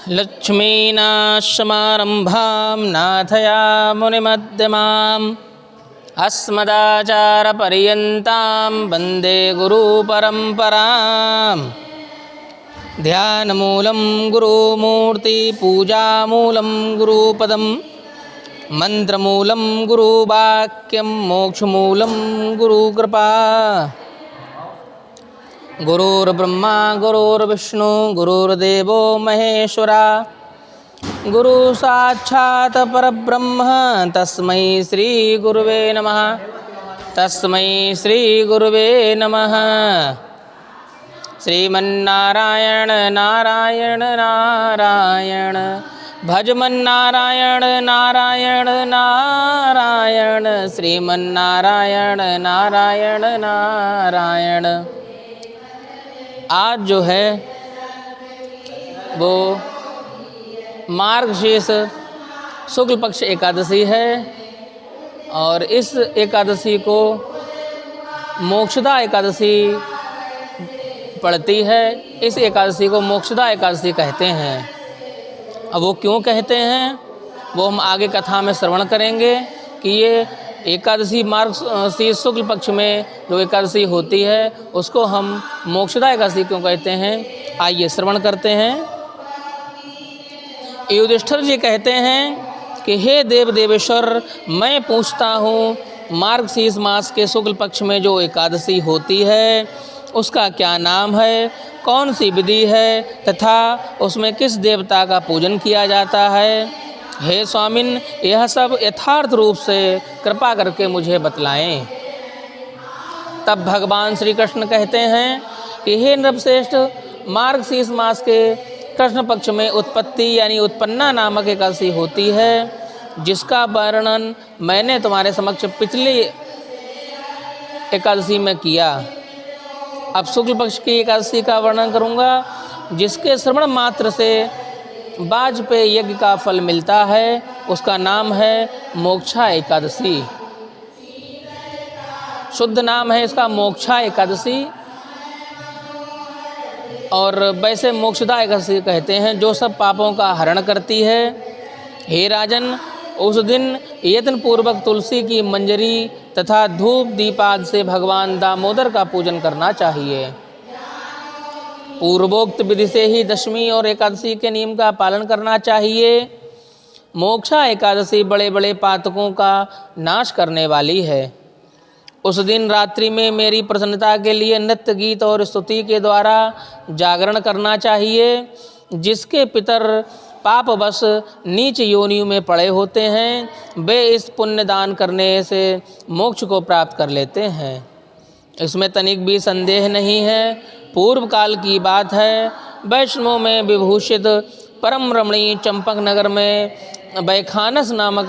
लक्ष्मीनाशमारम्भां नाथयामुनिमध्यमाम् अस्मदाचार्यपर्यन्तां वन्दे गुरुपरम्पराम्। ध्यानमूलं गुरुमूर्ति, पूजामूलं गुरुपदं, मन्त्रमूलं गुरुवाक्यं, मोक्षमूलं गुरुकृपा। गुरुर्ब्रह्मा गुरुर्विष्णु गुरुर्देवो महेश्वरा, गुरु साक्षात् परब्रह्म तस्मै श्री गुरुवे नमः। तस्मै श्री गुरुवे नमः। श्रीमन्नारायण नारायण नारायण, भजमन्नारायण नारायण नारायण, श्रीमन्नारायण नारायण नारायण। आज जो है वो मार्गशीर्ष शुक्ल पक्ष एकादशी है और इस एकादशी को मोक्षदा एकादशी पड़ती है। इस एकादशी को मोक्षदा एकादशी कहते हैं। अब वो क्यों कहते हैं वो हम आगे कथा में श्रवण करेंगे कि ये एकादशी मार्गशीर्ष शुक्ल पक्ष में जो एकादशी होती है उसको हम मोक्षदा एकादशी क्यों कहते हैं। आइए श्रवण करते हैं। युधिष्ठिर जी कहते हैं कि हे देव देवेश्वर, मैं पूछता हूँ मार्गशीर्ष मास के शुक्ल पक्ष में जो एकादशी होती है उसका क्या नाम है, कौन सी विधि है तथा उसमें किस देवता का पूजन किया जाता है। हे स्वामिन, यह सब यथार्थ रूप से कृपा करके मुझे बतलाएं। तब भगवान श्री कृष्ण कहते हैं कि हे नृपश्रेष्ठ, मार्गशीर्ष मास के कृष्ण पक्ष में उत्पत्ति यानी उत्पन्ना नामक एकादशी होती है, जिसका वर्णन मैंने तुम्हारे समक्ष पिछली एकादशी में किया। अब शुक्ल पक्ष की एकादशी का वर्णन करूँगा, जिसके श्रवण मात्र से वाजपेय यज्ञ का फल मिलता है। उसका नाम है मोक्षा एकादशी। शुद्ध नाम है इसका मोक्षा एकादशी और वैसे मोक्षदा एकादशी कहते हैं, जो सब पापों का हरण करती है। हे राजन, उस दिन यत्न पूर्वक तुलसी की मंजरी तथा धूप दीपाद से भगवान दामोदर का पूजन करना चाहिए। पूर्वोक्त विधि से ही दशमी और एकादशी के नियम का पालन करना चाहिए। मोक्षा एकादशी बड़े बड़े पातकों का नाश करने वाली है। उस दिन रात्रि में मेरी प्रसन्नता के लिए नृत्य गीत और स्तुति के द्वारा जागरण करना चाहिए। जिसके पितर पापवश नीच योनियों में पड़े होते हैं, वे इस पुण्य दान करने से मोक्ष को प्राप्त कर लेते हैं। इसमें तनिक भी संदेह नहीं है। पूर्व काल की बात है, वैष्णवों में विभूषित परम रमणीय चंपक नगर में बैखानस नामक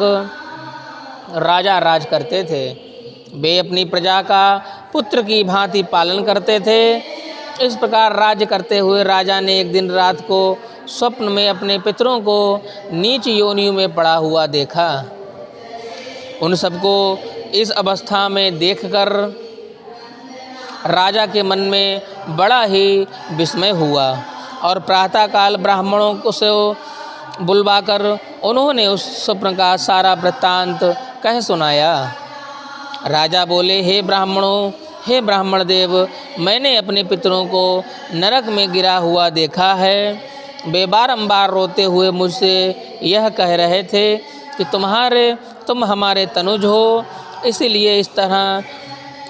राजा राज करते थे। वे अपनी प्रजा का पुत्र की भांति पालन करते थे। इस प्रकार राज्य करते हुए राजा ने एक दिन रात को स्वप्न में अपने पितरों को नीच योनियों में पड़ा हुआ देखा। उन सबको इस अवस्था में देखकर राजा के मन में बड़ा ही विस्मय हुआ और प्रातःकाल ब्राह्मणों को से बुलवाकर उन्होंने उस स्वप्न का सारा वृत्तांत कह सुनाया। राजा बोले, हे ब्राह्मणों, हे ब्राह्मण देव, मैंने अपने पितरों को नरक में गिरा हुआ देखा है। वे बारंबार रोते हुए मुझसे यह कह रहे थे कि तुम हमारे तनुज हो, इसीलिए इस तरह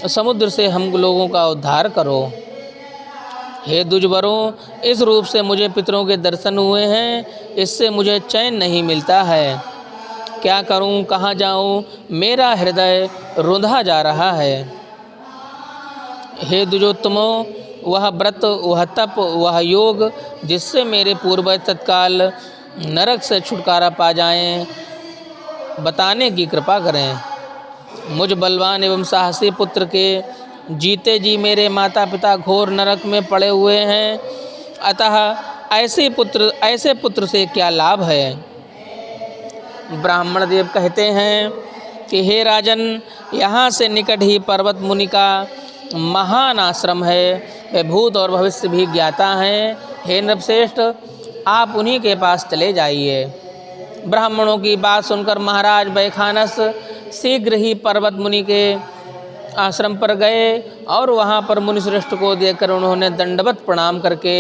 समुद्र से हम लोगों का उद्धार करो। हे दुजवरों, इस रूप से मुझे पितरों के दर्शन हुए हैं, इससे मुझे चैन नहीं मिलता है। क्या करूं, कहाँ जाऊं, मेरा हृदय रुंधा जा रहा है। हे दुजोत्तमों, वह व्रत, वह तप, वह योग जिससे मेरे पूर्वज तत्काल नरक से छुटकारा पा जाएं, बताने की कृपा करें। मुझ बलवान एवं साहसी पुत्र के जीते जी मेरे माता पिता घोर नरक में पड़े हुए हैं, अतः ऐसे पुत्र से क्या लाभ है। ब्राह्मण देव कहते हैं कि हे राजन, यहाँ से निकट ही पर्वत मुनि का महान आश्रम है, वे भूत और भविष्य भी ज्ञाता हैं। हे नृपश्रेष्ठ, आप उन्हीं के पास चले जाइए। ब्राह्मणों की बात सुनकर महाराज वैखानस शीघ्र ही पर्वत मुनि के आश्रम पर गए और वहाँ पर मुनि श्रेष्ठ को देखकर उन्होंने दंडवत प्रणाम करके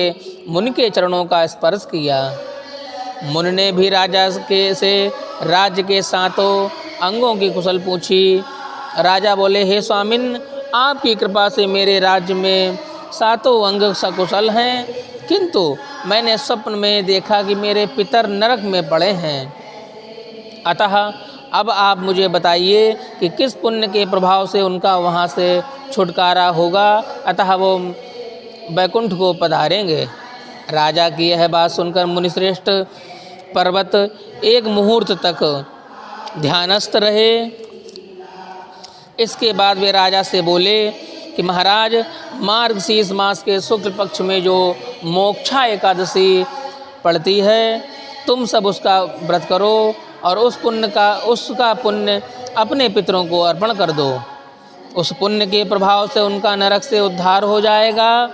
मुनि के चरणों का स्पर्श किया। मुनि ने भी राजा से राज्य के सातों अंगों की कुशल पूछी। राजा बोले, हे स्वामिन, आपकी कृपा से मेरे राज्य में सातों अंग सकुशल हैं, किंतु मैंने स्वप्न में देखा कि मेरे पितर नरक में पड़े हैं। अतः अब आप मुझे बताइए कि किस पुण्य के प्रभाव से उनका वहाँ से छुटकारा होगा, अतः वो वैकुंठ को पधारेंगे। राजा की यह बात सुनकर मुनिश्रेष्ठ पर्वत एक मुहूर्त तक ध्यानस्थ रहे। इसके बाद वे राजा से बोले कि महाराज, मार्गशीर्ष मास के शुक्ल पक्ष में जो मोक्षा एकादशी पड़ती है, तुम सब उसका व्रत करो और उसका पुण्य अपने पितरों को अर्पण कर दो। उस पुण्य के प्रभाव से उनका नरक से उद्धार हो जाएगा।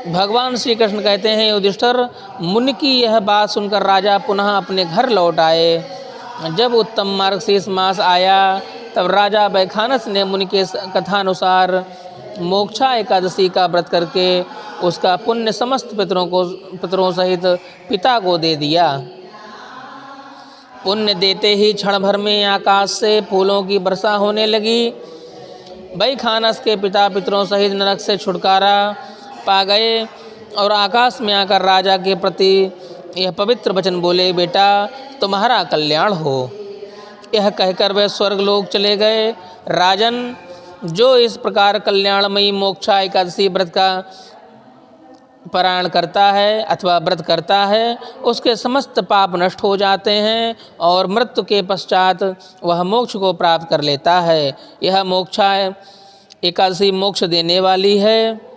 भगवान श्री कृष्ण कहते हैं, युधिष्ठिर, मुनि की यह बात सुनकर राजा पुनः अपने घर लौट आए। जब उत्तम मार्गशीर्ष मास आया तब राजा वैखानस ने मुनि के कथानुसार मोक्षा एकादशी का व्रत करके उसका पुण्य समस्त पितरों सहित पिता को दे दिया। पुण्य देते ही क्षण भर में आकाश से फूलों की वर्षा होने लगी। वैखानस के पिता पितरों सहित नरक से छुटकारा पा गए और आकाश में आकर राजा के प्रति यह पवित्र वचन बोले, बेटा, तुम्हारा कल्याण हो। यह कहकर वे स्वर्गलोक चले गए। राजन, जो इस प्रकार कल्याणमयी मोक्षा एकादशी व्रत का पारायण करता है अथवा व्रत करता है, उसके समस्त पाप नष्ट हो जाते हैं और मृत्यु के पश्चात वह मोक्ष को प्राप्त कर लेता है। यह मोक्षा एकादशी मोक्ष देने वाली है।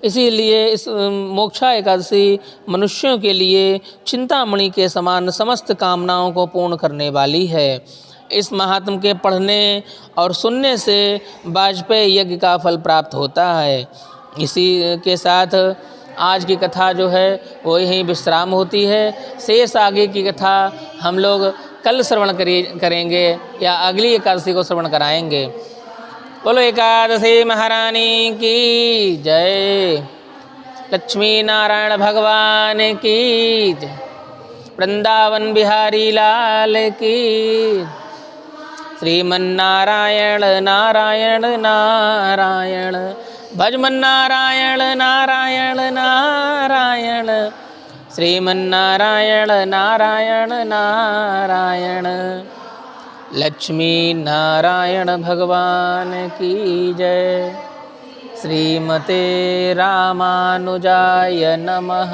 इसीलिए इस मोक्षा एकादशी मनुष्यों के लिए चिंतामणि के समान समस्त कामनाओं को पूर्ण करने वाली है। इस महात्म के पढ़ने और सुनने से वाजपेयी यज्ञ का फल प्राप्त होता है। इसी के साथ आज की कथा जो है वो यहीं विश्राम होती है। शेष आगे की कथा हम लोग कल श्रवण करेंगे या अगली एकादशी को श्रवण कराएंगे। बोलो एकादशी महारानी की जय। लक्ष्मी नारायण भगवान की जय। वृंदावन बिहारी लाल की। श्रीमन्नारायण नारायण नारायण, भजमन नारायण नारायण नारायण, श्रीमन्नारायण नारायण नारायण। लक्ष्मी नारायण भगवान की जय। श्रीमते रामानुजाय नमः।